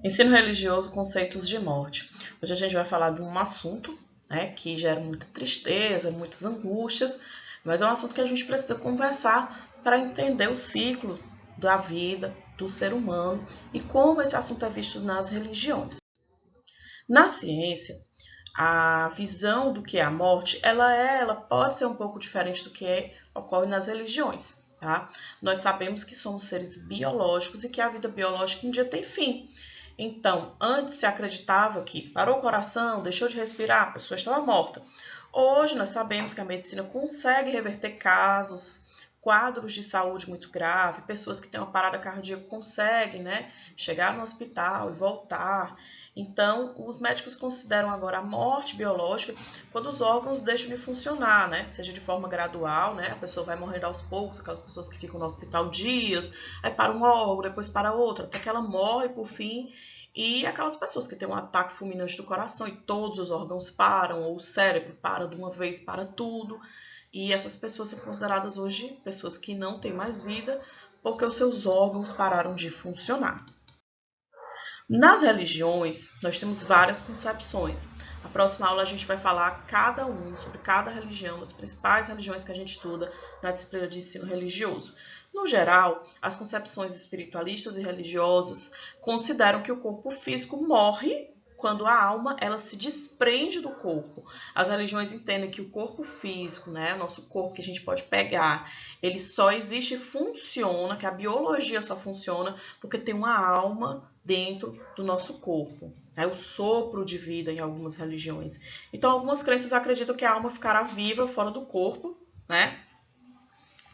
Ensino religioso, conceitos de morte. Hoje a gente vai falar de um assunto, né, que gera muita tristeza, muitas angústias, mas é um assunto que a gente precisa conversar para entender o ciclo da vida do ser humano e como esse assunto é visto nas religiões. Na ciência, a visão do que é a morte, ela pode ser um pouco diferente do que ocorre nas religiões, tá? Nós sabemos que somos seres biológicos e que a vida biológica um dia tem fim. Então, antes se acreditava que parou o coração, deixou de respirar, a pessoa estava morta. Hoje nós sabemos que a medicina consegue reverter casos, quadros de saúde muito grave, pessoas que têm uma parada cardíaca conseguem, né, chegar no hospital e voltar. Então, os médicos consideram agora a morte biológica quando os órgãos deixam de funcionar, né? Seja de forma gradual, né? A pessoa vai morrendo aos poucos, aquelas pessoas que ficam no hospital dias, aí para um órgão, depois para outro, até que ela morre por fim. E aquelas pessoas que têm um ataque fulminante do coração e todos os órgãos param, ou o cérebro para de uma vez, para tudo. E essas pessoas são consideradas hoje pessoas que não têm mais vida porque os seus órgãos pararam de funcionar. Nas religiões, nós temos várias concepções. Na próxima aula a gente vai falar sobre cada religião, as principais religiões que a gente estuda na disciplina de ensino religioso. No geral, as concepções espiritualistas e religiosas consideram que o corpo físico morre quando a alma ela se desprende do corpo. As religiões entendem que o corpo físico, né, o nosso corpo que a gente pode pegar, ele só existe e funciona, que a biologia só funciona porque tem uma alma dentro do nosso corpo. É o sopro de vida em algumas religiões. Então, algumas crenças acreditam que a alma ficará viva fora do corpo, né?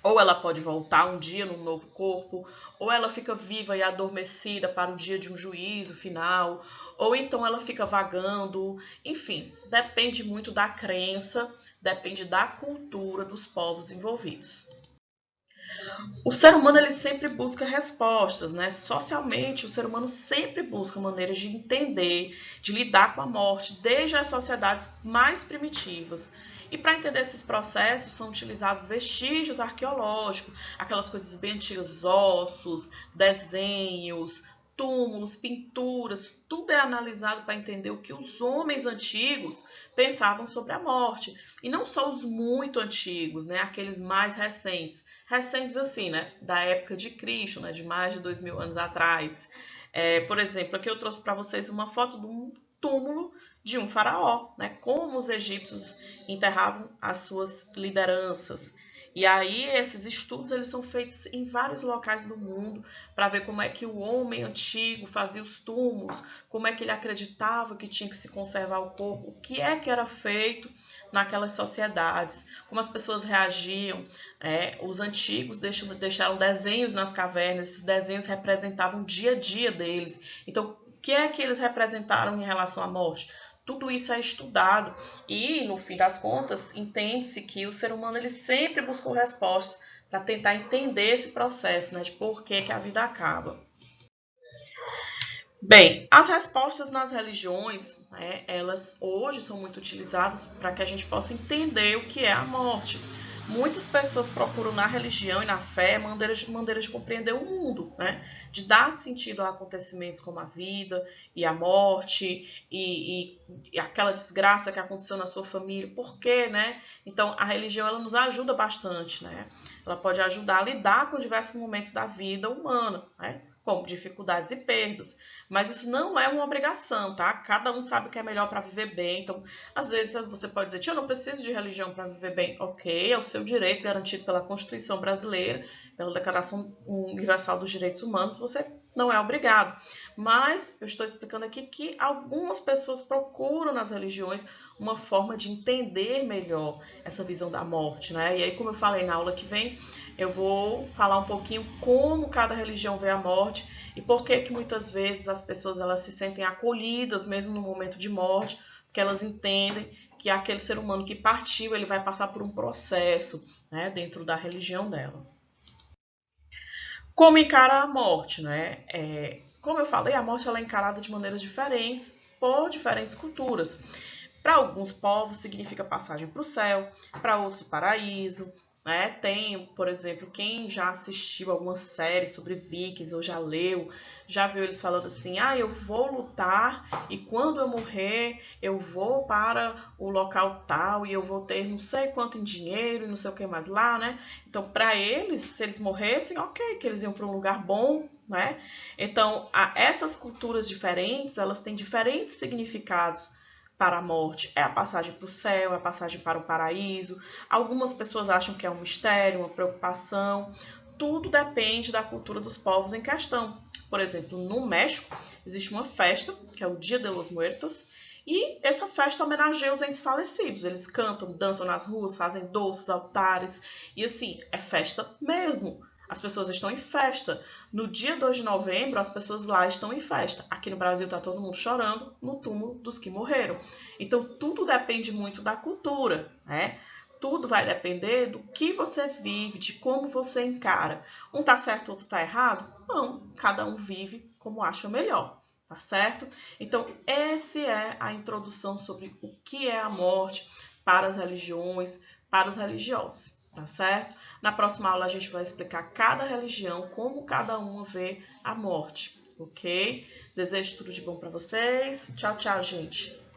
Ou ela pode voltar um dia num novo corpo, ou ela fica viva e adormecida para o dia de um juízo final, ou então ela fica vagando. Enfim, depende muito da crença, depende da cultura dos povos envolvidos. O ser humano ele sempre busca respostas, né? Socialmente, o ser humano sempre busca maneiras de entender, de lidar com a morte, desde as sociedades mais primitivas. E para entender esses processos são utilizados vestígios arqueológicos, aquelas coisas bem antigas, ossos, desenhos, túmulos, pinturas, tudo é analisado para entender o que os homens antigos pensavam sobre a morte. E não só os muito antigos, né? Aqueles mais recentes. Recentes assim, né? Da época de Cristo, né? De mais de 2000 anos atrás. Por exemplo, aqui eu trouxe para vocês uma foto de um túmulo de um faraó, né? Como os egípcios enterravam as suas lideranças. E aí esses estudos eles são feitos em vários locais do mundo para ver como é que o homem antigo fazia os túmulos, como é que ele acreditava que tinha que se conservar o corpo, o que é que era feito naquelas sociedades, como as pessoas reagiam. Os antigos deixaram desenhos nas cavernas, esses desenhos representavam o dia a dia deles. Então, o que é que eles representaram em relação à morte? Tudo isso é estudado e, no fim das contas, entende-se que o ser humano ele sempre buscou respostas para tentar entender esse processo, né, de por que a vida acaba. Bem, as respostas nas religiões, né, elas hoje são muito utilizadas para que a gente possa entender o que é a morte. Muitas pessoas procuram na religião e na fé maneiras de compreender o mundo, né? De dar sentido a acontecimentos como a vida e a morte e aquela desgraça que aconteceu na sua família. Por quê, né? Então, a religião ela nos ajuda bastante, né? Ela pode ajudar a lidar com diversos momentos da vida humana, né? Como dificuldades e perdas. Mas isso não é uma obrigação, tá? Cada um sabe o que é melhor para viver bem. Então, às vezes você pode dizer, tia, eu não preciso de religião para viver bem. Ok, é o seu direito garantido pela Constituição Brasileira, pela Declaração Universal dos Direitos Humanos, você não é obrigado. Mas eu estou explicando aqui que algumas pessoas procuram nas religiões uma forma de entender melhor essa visão da morte, né? E aí, como eu falei na aula que vem, eu vou falar um pouquinho como cada religião vê a morte e por que muitas vezes as pessoas elas se sentem acolhidas mesmo no momento de morte, porque elas entendem que aquele ser humano que partiu, ele vai passar por um processo, né, dentro da religião dela. Como encara a morte, né? Como eu falei, a morte ela é encarada de maneiras diferentes por diferentes culturas. Para alguns povos significa passagem para o céu, para outros o paraíso, né? Tem, por exemplo, quem já assistiu alguma série sobre vikings ou já leu, já viu eles falando assim: ah, eu vou lutar e quando eu morrer eu vou para o local tal e eu vou ter não sei quanto em dinheiro e não sei o que mais lá, né? Então, para eles, se eles morressem, ok, que eles iam para um lugar bom, né? Então, essas culturas diferentes, elas têm diferentes significados para a morte. É a passagem para o céu, é a passagem para o paraíso. Algumas pessoas acham que é um mistério, uma preocupação. Tudo depende da cultura dos povos em questão. Por exemplo, no México existe uma festa, que é o Dia de los Muertos, e essa festa homenageia os entes falecidos. Eles cantam, dançam nas ruas, fazem doces, altares, e assim, é festa mesmo. As pessoas estão em festa. No dia 2 de novembro, as pessoas lá estão em festa. Aqui no Brasil está todo mundo chorando no túmulo dos que morreram. Então, tudo depende muito da cultura, né? Tudo vai depender do que você vive, de como você encara. Um tá certo, outro tá errado? Não, cada um vive como acha melhor, tá certo? Então, essa é a introdução sobre o que é a morte para as religiões, para os religiosos, tá certo? Na próxima aula a gente vai explicar cada religião, como cada uma vê a morte, ok? Desejo tudo de bom para vocês. Tchau, tchau, gente.